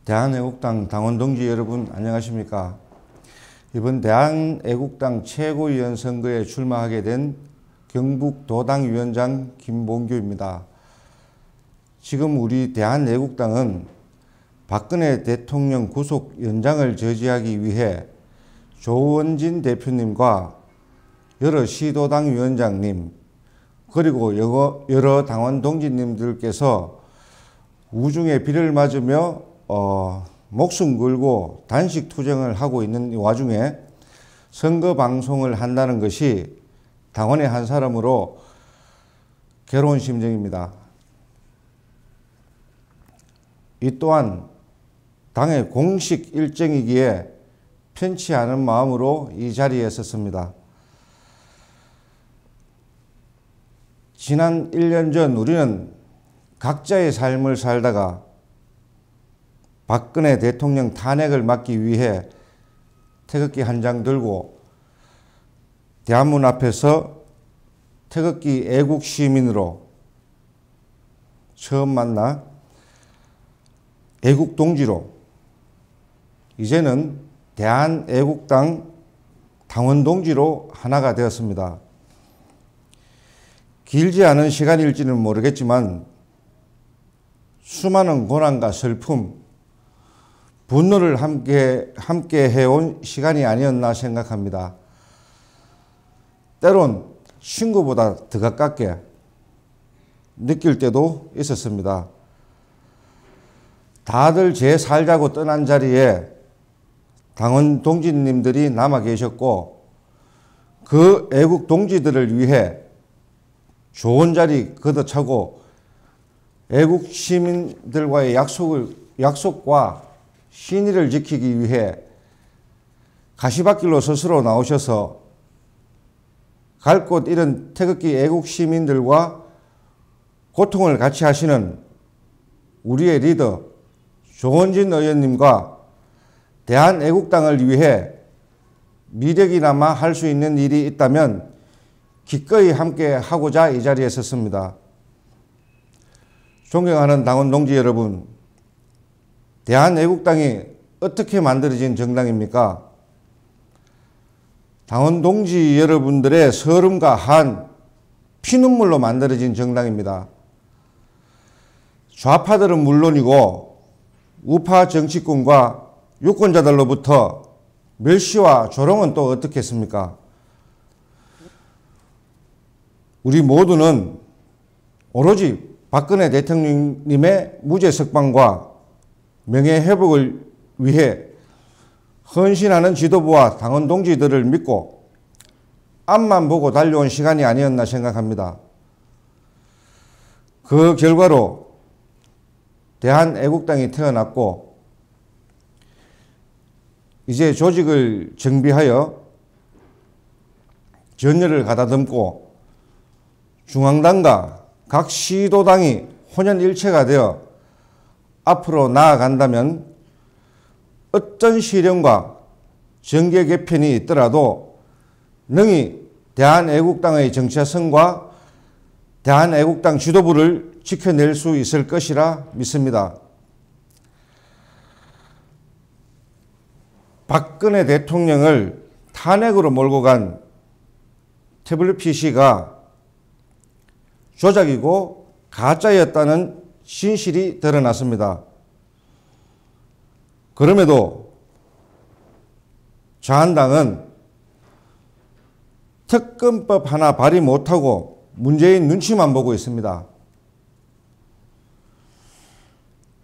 대한애국당 당원 동지 여러분 안녕하십니까? 이번 대한애국당 최고위원 선거에 출마하게 된 경북도당위원장 김봉규입니다. 지금 우리 대한애국당은 박근혜 대통령 구속 연장을 저지하기 위해 조원진 대표님과 여러 시도당 위원장님 그리고 여러 당원 동지님들께서 우중에 비를 맞으며 목숨 걸고 단식 투쟁을 하고 있는 이 와중에 선거 방송을 한다는 것이 당원의 한 사람으로 괴로운 심정입니다. 이 또한 당의 공식 일정이기에 편치 않은 마음으로 이 자리에 섰습니다. 지난 1년 전 우리는 각자의 삶을 살다가 박근혜 대통령 탄핵을 막기 위해 태극기 한 장 들고 대한문 앞에서 태극기 애국 시민으로 처음 만나 애국 동지로 이제는 대한애국당 당원 동지로 하나가 되었습니다. 길지 않은 시간일지는 모르겠지만 수많은 고난과 슬픔, 분노를 함께 해온 시간이 아니었나 생각합니다. 때론 친구보다 더 가깝게 느낄 때도 있었습니다. 다들 제 살자고 떠난 자리에 당원 동지님들이 남아 계셨고 그 애국 동지들을 위해 좋은 자리 걷어차고 애국 시민들과의 약속과 신의를 지키기 위해 가시밭길로 스스로 나오셔서 갈 곳 잃은 태극기 애국 시민들과 고통을 같이 하시는 우리의 리더 조원진 의원님과 대한애국당을 위해 미력이나마 할 수 있는 일이 있다면 기꺼이 함께 하고자 이 자리에 섰습니다. 존경하는 당원 동지 여러분, 대한애국당이 어떻게 만들어진 정당입니까? 당원 동지 여러분들의 서름과 한, 피눈물로 만들어진 정당입니다. 좌파들은 물론이고 우파 정치권과 유권자들로부터 멸시와 조롱은 또 어떻겠습니까? 우리 모두는 오로지 박근혜 대통령님의 무죄 석방과 명예회복을 위해 헌신하는 지도부와 당원 동지들을 믿고 앞만 보고 달려온 시간이 아니었나 생각합니다. 그 결과로 대한애국당이 태어났고 이제 조직을 정비하여 전열을 가다듬고 중앙당과 각 시도당이 혼연일체가 되어 앞으로 나아간다면 어떤 시련과 정계 개편이 있더라도 능히 대한애국당의 정체성과 대한애국당 지도부를 지켜낼 수 있을 것이라 믿습니다. 박근혜 대통령을 탄핵으로 몰고 간 태블릿 PC가 조작이고 가짜였다는 진실이 드러났습니다. 그럼에도 자한당은 특검법 하나 발의 못하고 문재인 눈치만 보고 있습니다.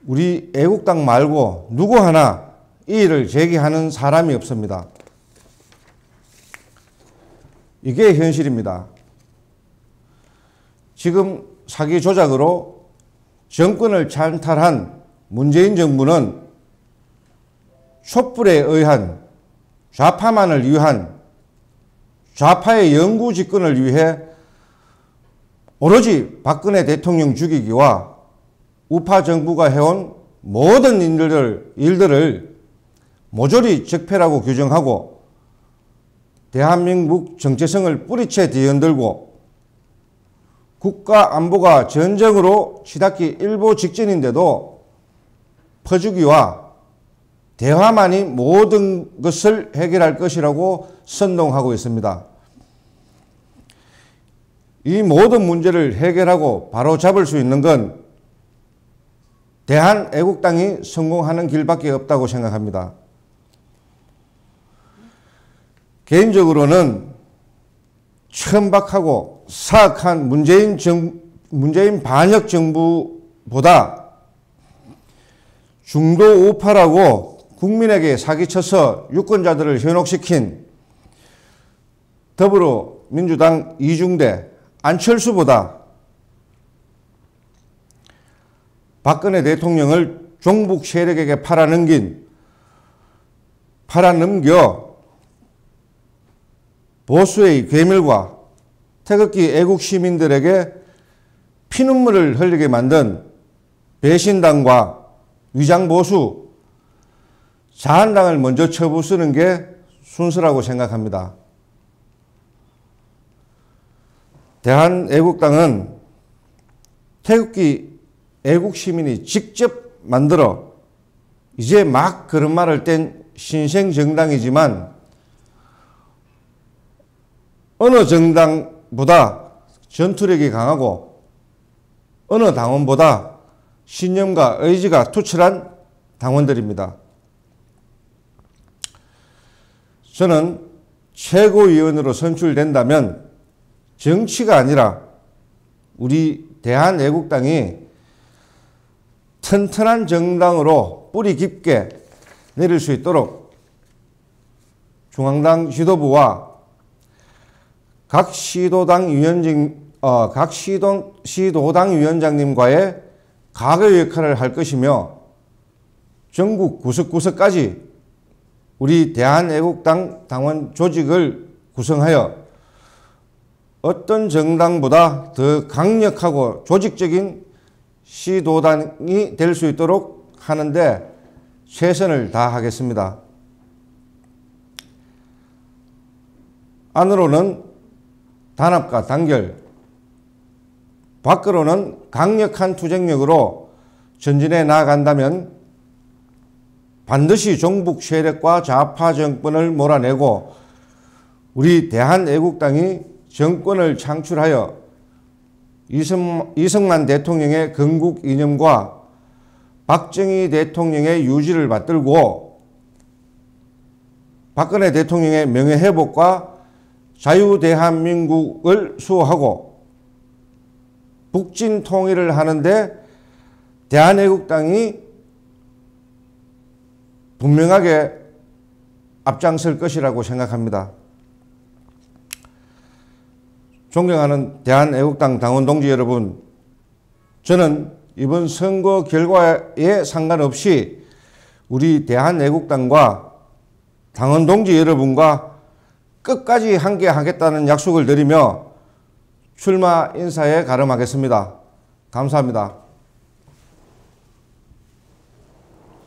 우리 애국당 말고 누구 하나 이의를 제기하는 사람이 없습니다. 이게 현실입니다. 지금 사기 조작으로 정권을 찬탈한 문재인 정부는 촛불에 의한 좌파만을 위한 좌파의 영구 집권을 위해 오로지 박근혜 대통령 죽이기와 우파 정부가 해온 모든 일들을 모조리 적폐라고 규정하고 대한민국 정체성을 뿌리채 뒤흔들고 국가 안보가 전쟁으로 치닫기 일보 직전인데도 퍼주기와 대화만이 모든 것을 해결할 것이라고 선동하고 있습니다. 이 모든 문제를 해결하고 바로잡을 수 있는 건 대한애국당이 성공하는 길밖에 없다고 생각합니다. 개인적으로는 천박하고 사악한 문재인 반역 정부보다 중도 우파라고 국민에게 사기쳐서 유권자들을 현혹시킨 더불어민주당 이중대 안철수보다 박근혜 대통령을 종북 세력에게 팔아넘겨 보수의 괴물과 태극기 애국 시민들에게 피눈물을 흘리게 만든 배신당과 위장보수, 자한당을 먼저 쳐부수는 게 순서라고 생각합니다. 대한애국당은 태극기 애국 시민이 직접 만들어 이제 막 걸음마를 뗀 신생 정당이지만 어느 정당보다 전투력이 강하고 어느 당원보다 신념과 의지가 투철한 당원들입니다. 저는 최고위원으로 선출된다면 정치가 아니라 우리 대한애국당이 튼튼한 정당으로 뿌리 깊게 내릴 수 있도록 중앙당 지도부와 각 시도당 위원장님과의 가교 역할을 할 것이며 전국 구석구석까지 우리 대한애국당 당원 조직을 구성하여 어떤 정당보다 더 강력하고 조직적인 시도당이 될 수 있도록 하는데 최선을 다하겠습니다. 안으로는 단합과 단결, 밖으로는 강력한 투쟁력으로 전진해 나아간다면 반드시 종북 세력과 좌파 정권을 몰아내고 우리 대한애국당이 정권을 창출하여 이승만 대통령의 건국 이념과 박정희 대통령의 유지를 받들고 박근혜 대통령의 명예회복과 자유대한민국을 수호하고 북진 통일을 하는데 대한애국당이 분명하게 앞장설 것이라고 생각합니다. 존경하는 대한애국당 당원 동지 여러분, 저는 이번 선거 결과에 상관없이 우리 대한애국당과 당원 동지 여러분과 끝까지 함께하겠다는 약속을 드리며 출마 인사에 가름하겠습니다. 감사합니다.